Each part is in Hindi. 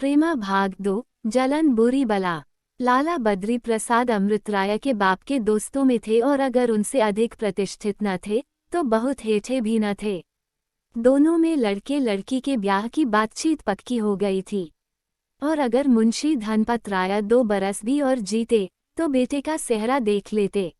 प्रेमा भाग 2, जलन बुरी बला। लाला बद्री प्रसाद अमृतराय के बाप के दोस्तों में थे और अगर उनसे अधिक प्रतिष्ठित न थे तो बहुत हेठे भी न थे। दोनों में लड़के लड़की के ब्याह की बातचीत पक्की हो गई थी और अगर मुंशी धनपत राय 2 बरस भी और जीते तो बेटे का सेहरा देख लेते,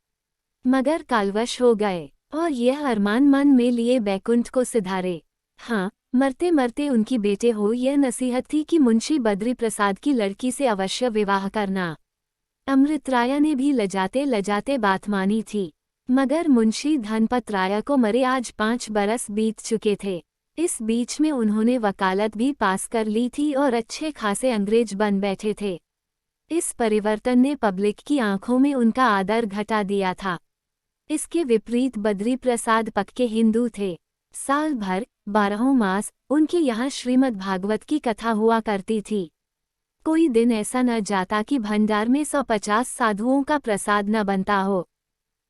मगर कालवश हो गए और यह अरमान मन में लिए बैकुंठ को सिधारे। हाँ, मरते मरते उनकी बेटे हो यह नसीहत थी कि मुंशी बद्री प्रसाद की लड़की से अवश्य विवाह करना। अमृतराय ने भी लजाते लजाते बात मानी थी, मगर मुंशी धनपत राय को मरे आज 5 बरस बीत चुके थे। इस बीच में उन्होंने वकालत भी पास कर ली थी और अच्छे खासे अंग्रेज बन बैठे थे। इस परिवर्तन ने पब्लिक की आंखों में उनका आदर घटा दिया था। इसके विपरीत बद्री प्रसाद पक्के हिंदू थे। साल भर 12 मास उनके यहाँ श्रीमद् भागवत की कथा हुआ करती थी। कोई दिन ऐसा न जाता कि भंडार में 150 साधुओं का प्रसाद न बनता हो।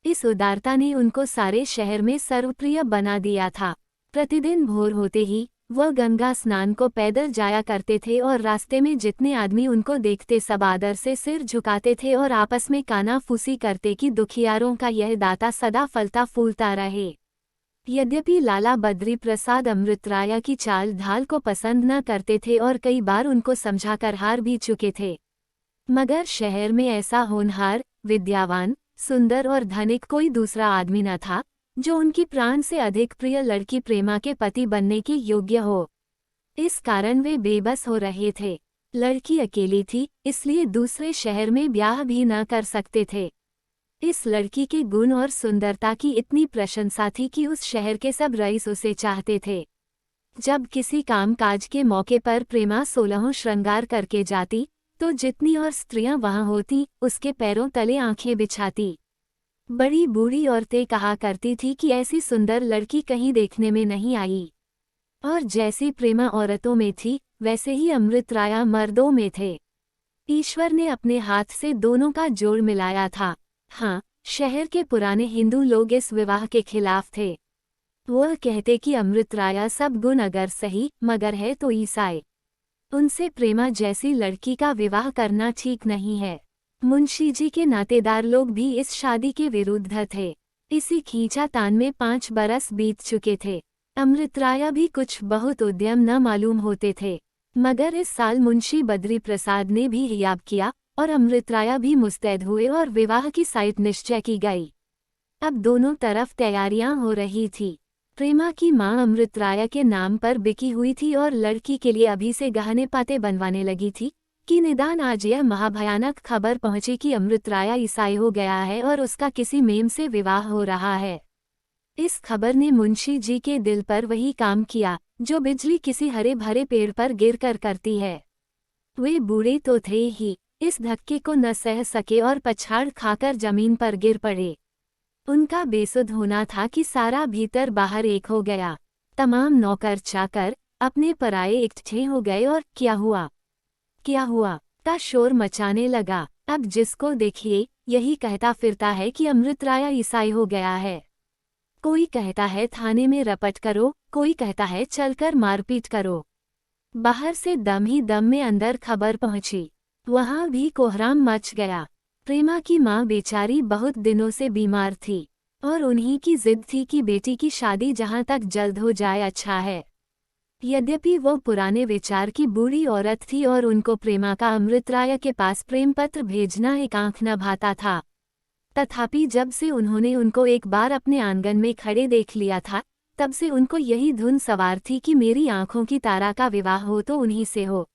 इस उदारता ने उनको सारे शहर में सर्वप्रिय बना दिया था। प्रतिदिन भोर होते ही वह गंगा स्नान को पैदल जाया करते थे और रास्ते में जितने आदमी उनको देखते सब आदर से सिर झुकाते थे और आपस में कानाफूसी करते कि दुखियारों का यह दाता सदा फलता फूलता रहे। यद्यपि लाला बद्री प्रसाद अमृतराय की चाल ढाल को पसंद न करते थे और कई बार उनको समझाकर हार भी चुके थे, मगर शहर में ऐसा होनहार, विद्यावान, सुंदर और धनिक कोई दूसरा आदमी न था जो उनकी प्राण से अधिक प्रिय लड़की प्रेमा के पति बनने के योग्य हो। इस कारण वे बेबस हो रहे थे। लड़की अकेली थी, इसलिए दूसरे शहर में ब्याह भी न कर सकते थे। इस लड़की के गुण और सुंदरता की इतनी प्रशंसा थी कि उस शहर के सब रईस उसे चाहते थे। जब किसी कामकाज के मौके पर प्रेमा 16 श्रृंगार करके जाती तो जितनी और स्त्रियां वहां होती उसके पैरों तले आंखें बिछाती। बड़ी बूढ़ी औरतें कहा करती थी कि ऐसी सुंदर लड़की कहीं देखने में नहीं आई। और जैसी प्रेमा औरतों में थी वैसे ही अमृतराय मर्दों में थे। ईश्वर ने अपने हाथ से दोनों का जोड़ मिलाया था। हाँ, शहर के पुराने हिंदू लोग इस विवाह के खिलाफ थे। वह कहते कि अमृतराय सब गुण अगर सही मगर है तो ईसाई। उनसे प्रेमा जैसी लड़की का विवाह करना ठीक नहीं है। मुंशी जी के नातेदार लोग भी इस शादी के विरुद्ध थे। इसी खींचातान में 5 बरस बीत चुके थे। अमृतराय भी कुछ बहुत उद्यम न मालूम होते थे, मगर इस साल मुंशी बद्री प्रसाद ने भी हियाब किया और अमृतराय भी मुस्तैद हुए और विवाह की साइट निश्चय की गई। अब दोनों तरफ तैयारियां हो रही थी। प्रेमा की मां अमृतराय के नाम पर बिकी हुई थी और लड़की के लिए अभी से गहने पाते बनवाने लगी थी कि निदान आज यह महाभयानक खबर पहुंची कि अमृतराय ईसाई हो गया है और उसका किसी मेम से विवाह हो रहा है। इस खबर ने मुंशी जी के दिल पर वही काम किया जो बिजली किसी हरे भरे पेड़ पर गिरकर करती है। वे बूढ़े तो थे ही, इस धक्के को न सह सके और पछाड़ खाकर जमीन पर गिर पड़े। उनका बेसुध होना था कि सारा भीतर बाहर एक हो गया। तमाम नौकर चाकर अपने पराये इकट्ठे हो गए और क्या हुआ का शोर मचाने लगा। अब जिसको देखिए यही कहता फिरता है कि अमृतराय ईसाई हो गया है। कोई कहता है थाने में रपट करो, कोई कहता है चलकर मारपीट करो। बाहर से दम ही दम में अंदर खबर पहुंची। वहां भी कोहराम मच गया। प्रेमा की मां बेचारी बहुत दिनों से बीमार थी और उन्हीं की जिद थी कि बेटी की शादी जहां तक जल्द हो जाए अच्छा है। यद्यपि वो पुराने विचार की बूढ़ी औरत थी और उनको प्रेमा का अमृतराय के पास प्रेम पत्र भेजना एक आंख न भाता था, तथापि जब से उन्होंने उनको एक बार अपने आंगन में खड़े देख लिया था तब से उनको यही धुन सवार थी कि मेरी आंखों की तारा का विवाह हो तो उन्हीं से हो।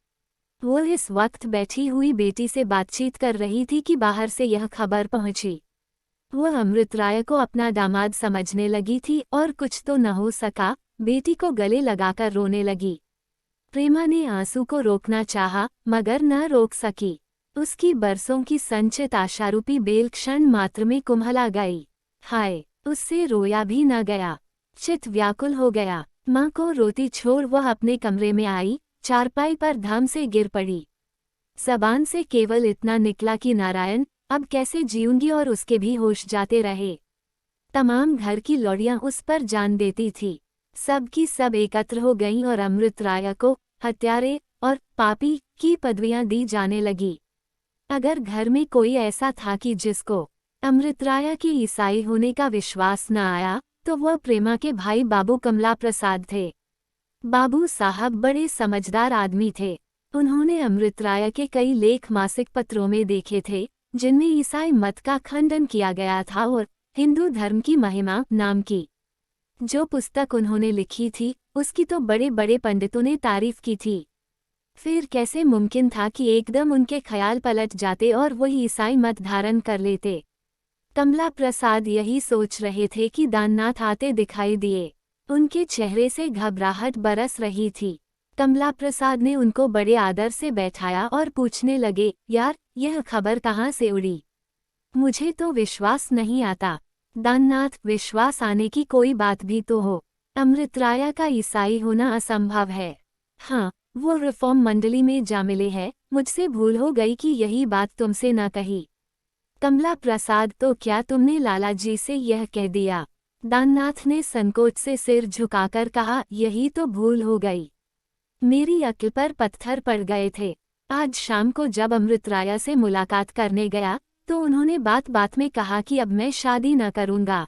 वो इस वक्त बैठी हुई बेटी से बातचीत कर रही थी कि बाहर से यह खबर पहुंची। वह अमृतराय को अपना दामाद समझने लगी थी और कुछ तो न हो सका, बेटी को गले लगाकर रोने लगी। प्रेमा ने आंसू को रोकना चाहा मगर न रोक सकी। उसकी बरसों की संचित आशारूपी बेल क्षण मात्र में कुम्हला गई। हाय, उससे रोया भी न गया। चित व्याकुल हो गया। माँ को रोती छोड़ वह अपने कमरे में आई, चारपाई पर धम से गिर पड़ी। ज़बान से केवल इतना निकला कि नारायण, अब कैसे जीऊंगी, और उसके भी होश जाते रहे। तमाम घर की लौड़ियां उस पर जान देती थी। सब की सब एकत्र हो गईं और अमृतराय को हत्यारे और पापी की पदवियां दी जाने लगी। अगर घर में कोई ऐसा था कि जिसको अमृतराया के ईसाई होने का विश्वास न आया, तो वह प्रेमा के भाई बाबू कमला प्रसाद थे। बाबू साहब बड़े समझदार आदमी थे। उन्होंने अमृतराय के कई लेख मासिक पत्रों में देखे थे, जिनमें ईसाई मत का खंडन किया गया था और हिंदू धर्म की महिमा नाम की जो पुस्तक उन्होंने लिखी थी, उसकी तो बड़े बड़े पंडितों ने तारीफ की थी। फिर कैसे मुमकिन था कि एकदम उनके ख्याल पलट जाते और वही ईसाई मत धारण कर लेते। कमला प्रसाद यही सोच रहे थे कि दाननाथ आते दिखाई दिए। उनके चेहरे से घबराहट बरस रही थी। कमला प्रसाद ने उनको बड़े आदर से बैठाया और पूछने लगे, यार, यह खबर कहाँ से उड़ी? मुझे तो विश्वास नहीं आता। दाननाथ, विश्वास आने की कोई बात भी तो हो। अमृतराया का ईसाई होना असंभव है। हाँ, वो रिफॉर्म मंडली में जा मिले हैं। मुझसे भूल हो गई कि यही बात तुमसे न कही। कमला प्रसाद, तो क्या तुमने लाला जी से यह कह दिया? दाननाथ ने संकोच से सिर झुकाकर कहा, यही तो भूल हो गई। मेरी अक्ल पर पत्थर पड़ गए थे। आज शाम को जब अमृतराया से मुलाकात करने गया, तो उन्होंने बात बात में कहा कि अब मैं शादी न करूंगा।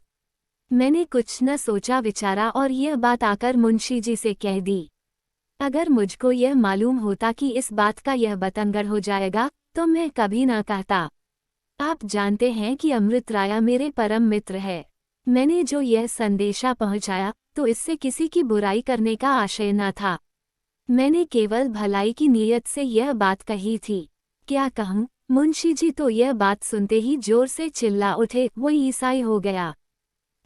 मैंने कुछ न सोचा विचारा और यह बात आकर मुंशी जी से कह दी। अगर मुझको यह मालूम होता कि इस बात का यह बतंगड़ हो जाएगा, तो मैं कभी न कहता। आप जानते हैं कि अमृतराया मेरे परम मित्र है। मैंने जो यह संदेशा पहुंचाया, तो इससे किसी की बुराई करने का आशय न था। मैंने केवल भलाई की नीयत से यह बात कही थी। क्या कहूँ? मुंशी जी तो यह बात सुनते ही जोर से चिल्ला उठे, वो ईसाई हो गया।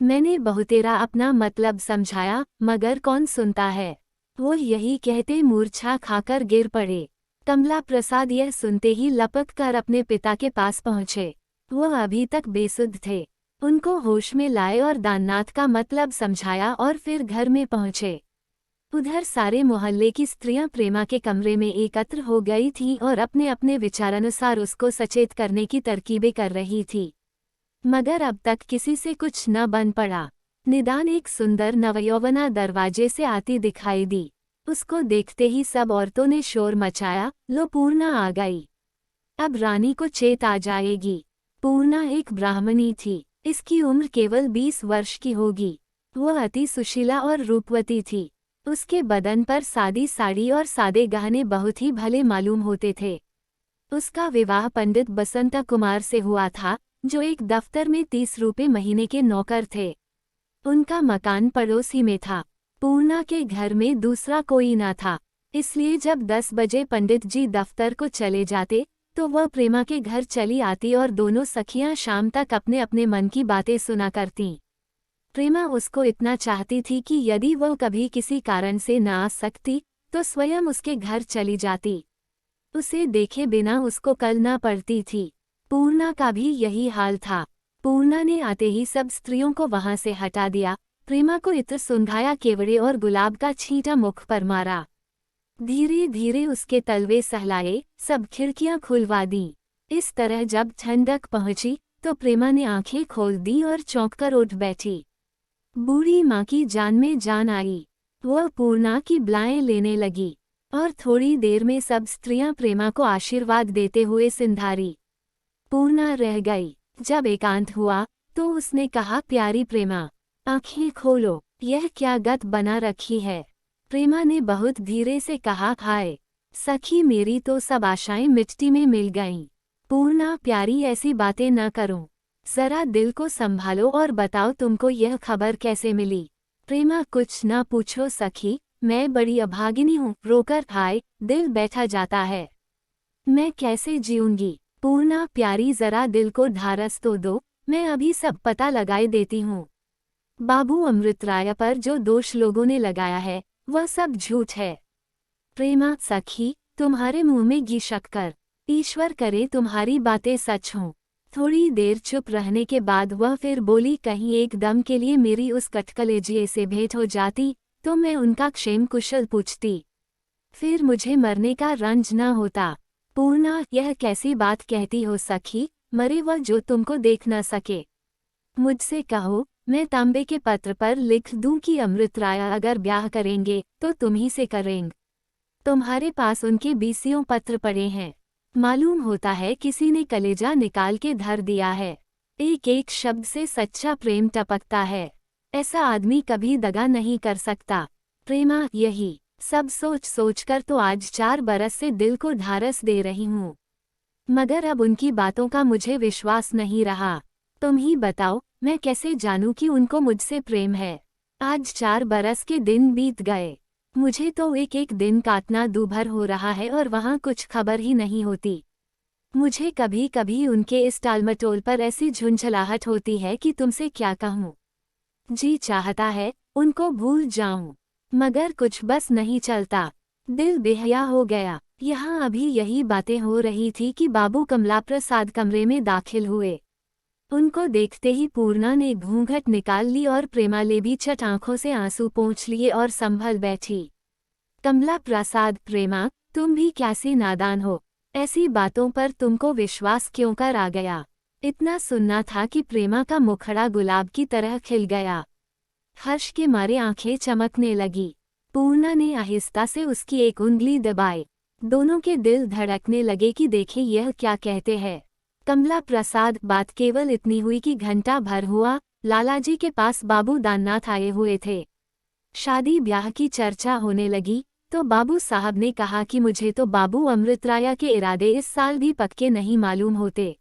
मैंने बहुतेरा अपना मतलब समझाया, मगर कौन सुनता है। वो यही कहते मूर्छा खाकर गिर पड़े। कमला प्रसाद यह सुनते ही लपक कर अपने पिता के पास पहुँचे। वह अभी तक बेसुध थे। उनको होश में लाए और दाननाथ का मतलब समझाया और फिर घर में पहुँचे। उधर सारे मोहल्ले की स्त्रियां प्रेमा के कमरे में एकत्र हो गई थीं और अपने अपने विचारानुसार उसको सचेत करने की तरकीबें कर रही थी। मगर अब तक किसी से कुछ न बन पड़ा। निदान एक सुंदर नवयौवना दरवाजे से आती दिखाई दी। उसको देखते ही सब औरतों ने शोर मचाया, लो, पूर्णा आ गई। अब रानी को चेत आ जाएगी। पूर्णा एक ब्राह्मणी थी। इसकी उम्र केवल 20 वर्ष की होगी। वह अति सुशीला और रूपवती थी। उसके बदन पर सादी साड़ी और सादे गहने बहुत ही भले मालूम होते थे। उसका विवाह पंडित बसंत कुमार से हुआ था, जो एक दफ्तर में 30 रुपये महीने के नौकर थे। उनका मकान पड़ोस ही में था। पूर्णा के घर में दूसरा कोई न था, इसलिए जब 10 बजे पंडित जी दफ्तर को चले जाते, तो वह प्रेमा के घर चली आती और दोनों सखियां शाम तक अपने अपने मन की बातें सुना करतीं। प्रेमा उसको इतना चाहती थी कि यदि वह कभी किसी कारण से न आ सकती, तो स्वयं उसके घर चली जाती। उसे देखे बिना उसको कल न पड़ती थी। पूर्णा का भी यही हाल था। पूर्णा ने आते ही सब स्त्रियों को वहां से हटा दिया। प्रेमा को इत्र सुंघाया, केवड़े और गुलाब का छींटा मुख पर मारा। धीरे धीरे उसके तलवे सहलाए, सब खिड़कियां खुलवा दी। इस तरह जब ठंडक पहुंची, तो प्रेमा ने आंखें खोल दी और चौंक कर उठ बैठी। बूढ़ी माँ की जान में जान आई। वह पूर्णा की ब्लाएं लेने लगी और थोड़ी देर में सब स्त्रियां प्रेमा को आशीर्वाद देते हुए सिंधारी। पूर्णा रह गई। जब एकांत हुआ, तो उसने कहा, प्यारी प्रेमा, आंखें खोलो, यह क्या गत बना रखी है? प्रेमा ने बहुत धीरे से कहा, हाय सखी, मेरी तो सब आशाएं मिट्टी में मिल गईं। पूर्णा प्यारी, ऐसी बातें न करो। जरा दिल को संभालो और बताओ, तुमको यह खबर कैसे मिली? प्रेमा, कुछ न पूछो सखी, मैं बड़ी अभागिनी हूँ। रोकर हाय, दिल बैठा जाता है। मैं कैसे जीऊंगी? पूर्णा प्यारी, जरा दिल को ढारस तो दो, मैं अभी सब पता लगाए देती हूँ। बाबू अमृतराय पर जो दोष लोगों ने लगाया है, वह सब झूठ है। प्रेमा, सखी, तुम्हारे मुंह में घी शक्कर। ईश्वर करे तुम्हारी बातें सच हों। थोड़ी देर चुप रहने के बाद वह फिर बोली, कहीं एक दम के लिए मेरी उस कटकलेजिए से भेंट हो जाती, तो मैं उनका क्षेम कुशल पूछती। फिर मुझे मरने का रंज न होता। पूर्णा, यह कैसी बात कहती हो सखी? मरे वह जो तुमको देख न सके। मुझसे कहो, मैं तांबे के पत्र पर लिख दूं कि अमृतराय अगर ब्याह करेंगे, तो तुम ही से करेंगे। तुम्हारे पास उनके 20 पत्र पड़े हैं। मालूम होता है किसी ने कलेजा निकाल के धर दिया है। एक एक शब्द से सच्चा प्रेम टपकता है। ऐसा आदमी कभी दगा नहीं कर सकता। प्रेमा, यही सब सोच सोचकर तो आज 4 बरस से दिल को ढारस दे रही हूँ, मगर अब उनकी बातों का मुझे विश्वास नहीं रहा। तुम ही बताओ, मैं कैसे जानूं कि उनको मुझसे प्रेम है। आज 4 बरस के दिन बीत गए, मुझे तो एक एक दिन काटना दूभर हो रहा है और वहाँ कुछ खबर ही नहीं होती। मुझे कभी कभी उनके इस टालमटोल पर ऐसी झुंझलाहट होती है कि तुमसे क्या कहूँ। जी चाहता है उनको भूल जाऊं, मगर कुछ बस नहीं चलता। दिल बेहया हो गया। यहाँ अभी यही बातें हो रही थी कि बाबू कमला प्रसाद कमरे में दाखिल हुए। उनको देखते ही पूर्णा ने घूंघट निकाल ली और प्रेमालेबी चट आंखों से आंसू पोंछ लिए और संभल बैठी। कमला प्रसाद, प्रेमा, तुम भी कैसी नादान हो। ऐसी बातों पर तुमको विश्वास क्यों कर आ गया। इतना सुनना था कि प्रेमा का मुखड़ा गुलाब की तरह खिल गया। हर्ष के मारे आंखें चमकने लगी। पूर्णा ने आहिस्ता से उसकी एक उंगली दबाई। दोनों के दिल धड़कने लगे कि देखें यह क्या कहते हैं। कमला प्रसाद, बात केवल इतनी हुई कि घंटा भर हुआ लालाजी के पास बाबू दाननाथ आए हुए थे। शादी ब्याह की चर्चा होने लगी तो बाबू साहब ने कहा कि मुझे तो बाबू अमृतराया के इरादे इस साल भी पक्के नहीं मालूम होते।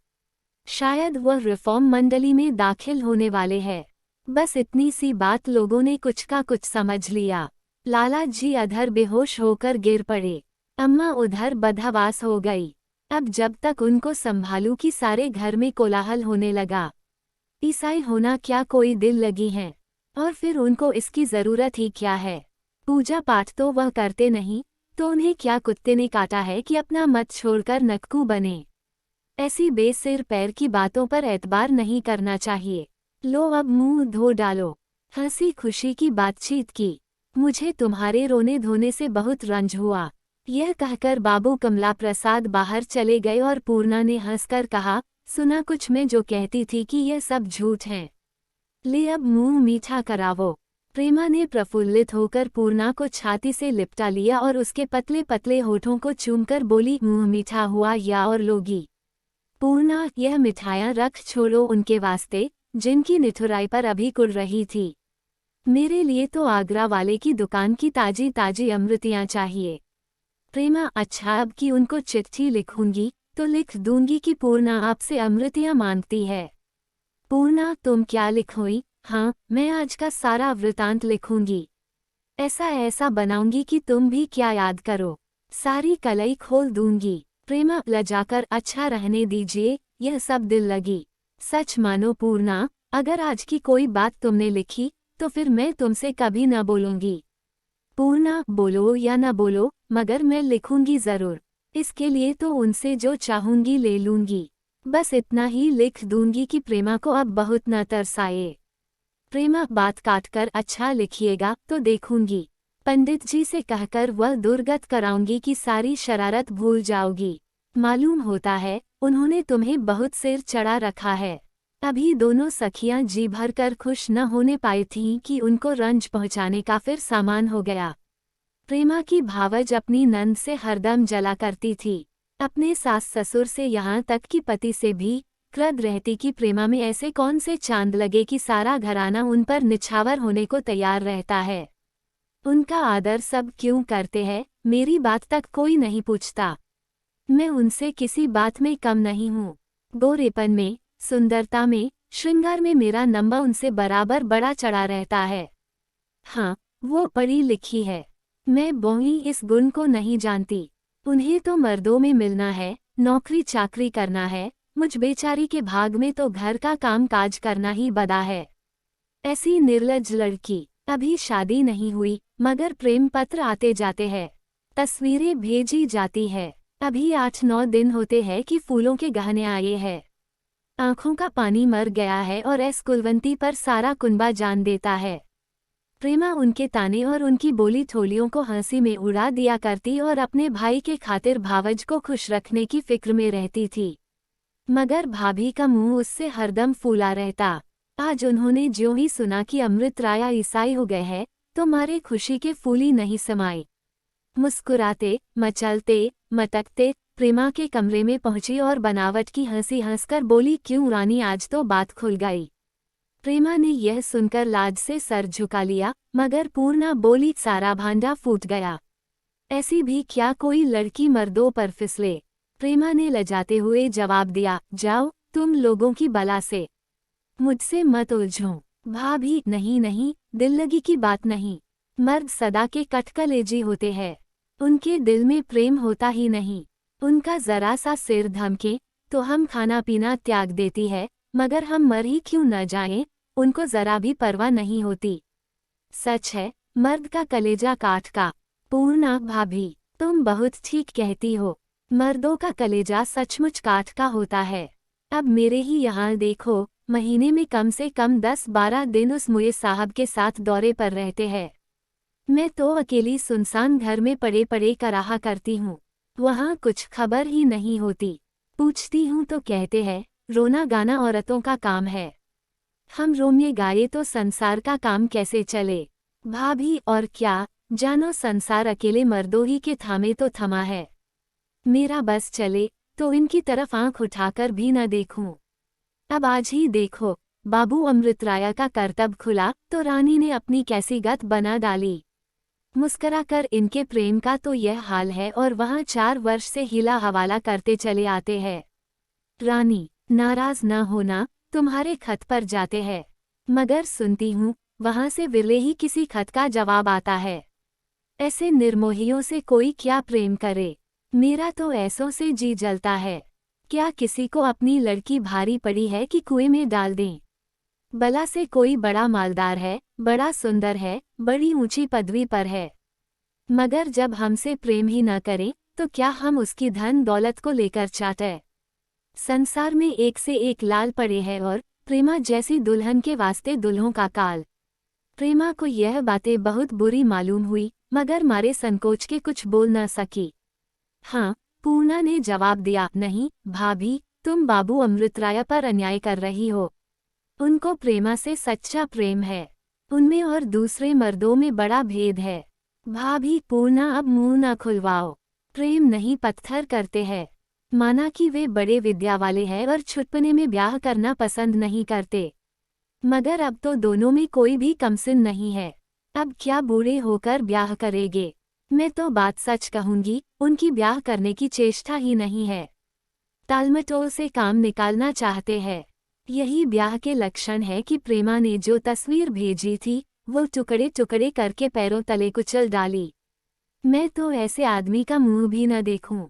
शायद वह रिफॉर्म मंडली में दाखिल होने वाले हैं। बस इतनी सी बात लोगों ने कुछ का कुछ समझ लिया। लाला जी अधर बेहोश होकर गिर पड़े। अम्मा उधर बदहवास हो गई। अब जब तक उनको संभालूं कि सारे घर में कोलाहल होने लगा। ईसाई होना क्या कोई दिल लगी हैं, और फिर उनको इसकी जरूरत ही क्या है। पूजा पाठ तो वह करते नहीं, तो उन्हें क्या कुत्ते ने काटा है कि अपना मत छोड़कर नक्कू बने। ऐसी बेसिर पैर की बातों पर एतबार नहीं करना चाहिए। लो अब मुंह धो डालो। हंसी खुशी की बातचीत की। मुझे तुम्हारे रोने धोने से बहुत रंज हुआ। यह कहकर बाबू कमला प्रसाद बाहर चले गए और पूर्णा ने हंसकर कहा, सुना कुछ मैं जो कहती थी कि यह सब झूठ है। ले अब मुंह मीठा करावो। प्रेमा ने प्रफुल्लित होकर पूर्णा को छाती से लिपटा लिया और उसके पतले पतले होठों को चूमकर बोली, मुंह मीठा हुआ या और लोगी। पूर्णा, यह मिठाइयाँ रख छोड़ो उनके वास्ते, जिनकी निठुराई पर अभी कुड़ रही थी। मेरे लिए तो आगरा वाले की दुकान की ताजी ताजी अमृतियाँ चाहिए। प्रेमा, अच्छा अब कि उनको चिट्ठी लिखूंगी तो लिख दूंगी कि पूर्णा आपसे अमृतियाँ मांगती है। पूर्णा, तुम क्या लिखोई। हाँ, मैं आज का सारा वृतांत लिखूंगी। ऐसा ऐसा बनाऊंगी कि तुम भी क्या याद करो। सारी कलई खोल दूंगी। प्रेमा लजाकर, अच्छा रहने दीजिए, यह सब दिल लगी। सच मानो पूर्णा, अगर आज की कोई बात तुमने लिखी तो फिर मैं तुमसे कभी न बोलूंगी। पूर्णा, बोलो या न बोलो, मगर मैं लिखूंगी जरूर। इसके लिए तो उनसे जो चाहूंगी ले लूंगी। बस इतना ही लिख दूंगी कि प्रेमा को अब बहुत न तरसाए। प्रेमा बात काटकर, अच्छा लिखिएगा तो देखूंगी। पंडित जी से कहकर वह दुर्गत कराऊंगी कि सारी शरारत भूल जाओगी। मालूम होता है उन्होंने तुम्हें बहुत सिर चढ़ा रखा है। अभी दोनों सखियां जी भर कर खुश न होने पाई थीं कि उनको रंज पहुंचाने का फिर सामान हो गया। प्रेमा की भावज अपनी नंद से हरदम जला करती थी। अपने सास ससुर से यहाँ तक कि पति से भी क्रुद्ध रहती कि प्रेमा में ऐसे कौन से चांद लगे कि सारा घराना उन पर निछावर होने को तैयार रहता है। उनका आदर सब क्यों करते हैं, मेरी बात तक कोई नहीं पूछता। मैं उनसे किसी बात में कम नहीं हूँ। गोरेपन में, सुंदरता में, श्रृंगार में मेरा नंबर उनसे बराबर बड़ा चढ़ा रहता है। हाँ, वो पढ़ी लिखी है। मैं बोही इस गुण को नहीं जानती। उन्हें तो मर्दों में मिलना है, नौकरी चाकरी करना है। मुझ बेचारी के भाग में तो घर का काम काज करना ही बदा है। ऐसी निर्लज लड़की। अभी शादी नहीं हुई, मगर प्रेम पत्र आते जाते हैं, तस्वीरें भेजी जाती है। अभी 8-9 दिन होते हैं कि फूलों के गहने आए हैं। आंखों का पानी मर गया है और एस कुलवंती पर सारा कुनबा जान देता है। प्रेमा उनके ताने और उनकी बोली ठोलियों को हंसी में उड़ा दिया करती और अपने भाई के खातिर भावज को खुश रखने की फिक्र में रहती थी। मगर भाभी का मुंह उससे हरदम फूला रहता। आज उन्होंने ज्यों ही सुना कि अमृतराया ईसाई हो गए हैं तो मारे खुशी के फूली नहीं समाई। मुस्कुराते, मचलते, मटकते प्रेमा के कमरे में पहुंची और बनावट की हंसी हंसकर बोली, क्यों रानी, आज तो बात खुल गई। प्रेमा ने यह सुनकर लाज से सर झुका लिया, मगर पूर्णा बोली, सारा भांडा फूट गया। ऐसी भी क्या कोई लड़की मर्दों पर फिसले। प्रेमा ने लजाते हुए जवाब दिया, जाओ तुम लोगों की बला से, मुझसे मत उलझो। भाभी, नहीं नहीं, दिल लगी की बात नहीं। मर्द सदा के कटकलेजी होते हैं, उनके दिल में प्रेम होता ही नहीं। उनका जरा सा सिर धमके तो हम खाना पीना त्याग देती है, मगर हम मर ही क्यों न जाएं, उनको जरा भी परवाह नहीं होती। सच है, मर्द का कलेजा काठ का। पूर्णा भाभी, तुम बहुत ठीक कहती हो, मर्दों का कलेजा सचमुच काठ का होता है। अब मेरे ही यहाँ देखो, महीने में कम से कम 10-12 दिन उस मुए साहब के साथ दौरे पर रहते हैं। मैं तो अकेली सुनसान घर में पड़े पड़े कराहा करती हूँ, वहाँ कुछ खबर ही नहीं होती। पूछती हूँ तो कहते हैं, रोना गाना औरतों का काम है। हम रोमिए गाये तो संसार का काम कैसे चले। भाभी, और क्या जानो, संसार अकेले मर्दों ही के थामे तो थमा है। मेरा बस चले तो इनकी तरफ आंख उठाकर भी न देखूं। अब आज ही देखो, बाबू अमृतराया का करतब खुला तो रानी ने अपनी कैसी गत बना डाली। मुस्कराकर इनके प्रेम का तो यह हाल है और वहाँ 4 वर्ष से हिला हवाला करते चले आते हैं। रानी, नाराज न होना, तुम्हारे खत पर जाते हैं, मगर सुनती हूँ वहाँ से विरले ही किसी खत का जवाब आता है। ऐसे निर्मोहियों से कोई क्या प्रेम करे। मेरा तो ऐसों से जी जलता है। क्या किसी को अपनी लड़की भारी पड़ी है कि कुएं में डाल दें। भला से कोई बड़ा मालदार है, बड़ा सुंदर है, बड़ी ऊंची पदवी पर है, मगर जब हमसे प्रेम ही न करें तो क्या हम उसकी धन दौलत को लेकर चाटे। संसार में एक से एक लाल पड़े हैं और प्रेमा जैसी दुल्हन के वास्ते दुल्हों का काल। प्रेमा को यह बातें बहुत बुरी मालूम हुई, मगर मारे संकोच के कुछ बोल न सकी। हाँ, पूर्णा ने जवाब दिया, नहीं भाभी, तुम बाबू अमृतराय पर अन्याय कर रही हो। उनको प्रेमा से सच्चा प्रेम है, उनमें और दूसरे मर्दों में बड़ा भेद है। भाभी, पूर्णा अब मुंह न खुलवाओ। प्रेम नहीं पत्थर करते हैं। माना कि वे बड़े विद्या वाले हैं और छुटपने में ब्याह करना पसंद नहीं करते, मगर अब तो दोनों में कोई भी कमसिन नहीं है। अब क्या बूढ़े होकर ब्याह करेंगे। मैं तो बात सच कहूंगी, उनकी ब्याह करने की चेष्टा ही नहीं है। टालमटोल से काम निकालना चाहते हैं। यही ब्याह के लक्षण है कि प्रेमा ने जो तस्वीर भेजी थी वो टुकड़े टुकड़े करके पैरों तले कुचल डाली। मैं तो ऐसे आदमी का मुंह भी न देखूं।